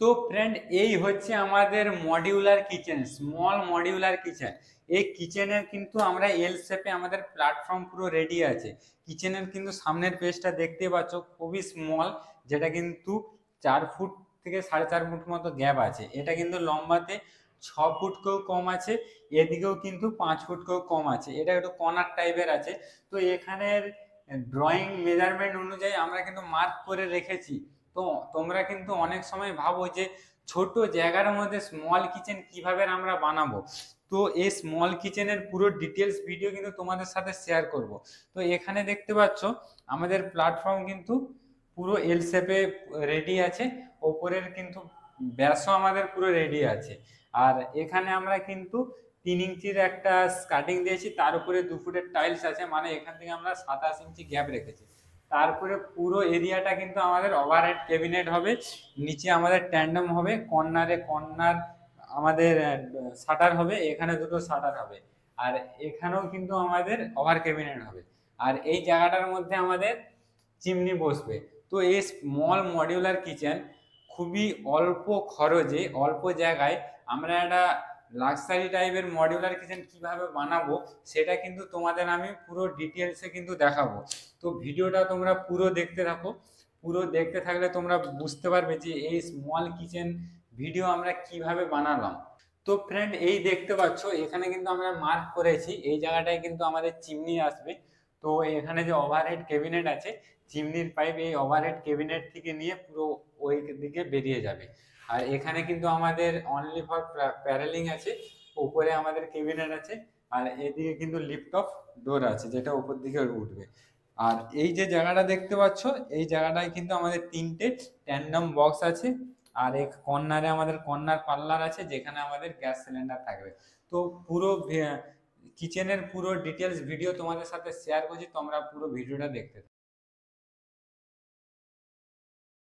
তো ফ্রেন্ড, এই হচ্ছে আমাদের modular kitchen, small modular kitchen. এই কিচেনের কিন্তু আমরা এল শেপে আমাদের প্ল্যাটফর্ম পুরো রেডি আছে। কিচেনের কিন্তু সামনের পেজটা দেখতে পাচ্ছ, খুবই স্মল, যেটা কিন্তু 4 ফুট থেকে 4.5 ফুট মতো গ্যাপ আছে। এটা কিন্তু লম্বাতে 6 ফুটকেও কম আছে, এদিকেও কিন্তু 5 ফুটকেও কম আছে। এটা একটু কর্নার টাইপের আছে। তো এখানের ড্রয়িং মেজারমেন্ট অনুযায়ী আমরা কিন্তু মার্ক করে রেখেছি। তো তোমরা কিন্তু অনেক সময় ভাবো যে ছোট জায়গার মধ্যে স্মল কিচেন কিভাবে আমরা বানাবো। তো এই স্মল কিচেনের পুরো ডিটেলস ভিডিও কিন্তু তোমাদের সাথে শেয়ার করব। তো এখানে দেখতে পাচ্ছ আমাদের প্ল্যাটফর্ম কিন্তু পুরো এল শেপে রেডি আছে। ওপরের কিন্তু ব্যাসও আমাদের পুরো রেডি আছে। আর এখানে আমরা কিন্তু 3 ইঞ্চির একটা স্কার্টিং দিয়েছি, তার উপরে 2 ফুটের টাইলস আছে, মানে এখান থেকে আমরা 27 ইঞ্চি গ্যাপ রেখেছি। তারপরে পুরো এরিয়াটা কিন্তু আমাদের ওভারহেড ক্যাবিনেট হবে, নিচে আমাদের ট্যান্ডম হবে, কর্নারে কর্নার আমাদের শাটার হবে, এখানে দুটো শাটার হবে, আর এখানেও কিন্তু আমাদের ওভার ক্যাবিনেট হবে। আর এই জায়গাটার মধ্যে আমাদের চিমনি বসবে। তো এই স্মল মডিউলার কিচেন খুবই অল্প খরচে, অল্প জায়গায় আমরা একটা লাক্সারি টাইপের মডিউলার কিচেন কিভাবে বানাবো, সেটা কিন্তু তোমাদের আমি পুরো ডিটেলসে কিন্তু দেখাবো। তো ভিডিওটা তোমরা পুরো দেখতে থাকো। পুরো দেখতে থাকলে তোমরা বুঝতে পারবে যে এই স্মল কিচেন ভিডিও আমরা কিভাবে বানালাম। তো ফ্রেন্ড, এই দেখতে পাচ্ছ এখানে কিন্তু আমরা মার্ক করেছি, এই জায়গাটায় কিন্তু আমাদের চিমনি আসবে। তো এখানে যে ওভারহেড ক্যাবিনেট আছে, চিমনির পাইপ এই ওভারহেড ক্যাবিনেট থেকে নিয়ে পুরো ওই দিকে বেরিয়ে যাবে। আর এখানে কিন্তু আমাদের অনলি ফর প্যানেলিং আছে, উপরে আমাদের ক্যাবিনেট আছে, আর এদিকে কিন্তু লিফট অফ ডোর আছে যেটা উপর দিকে উঠবে। আর এই যে জায়গাটা দেখতে পাচ্ছ, এই জায়গাটায় কিন্তু আমাদের 3টে ট্যান্ডম বক্স আছে। আর এক কর্নারে আমাদের কর্নার পার্লার আছে, যেখানে আমাদের গ্যাস সিলিন্ডার থাকবে। তো পুরো কিচেনের পুরো ডিটেলস ভিডিও তোমাদের সাথে শেয়ার করছি, তোমরা পুরো ভিডিওটা দেখতে থাকো।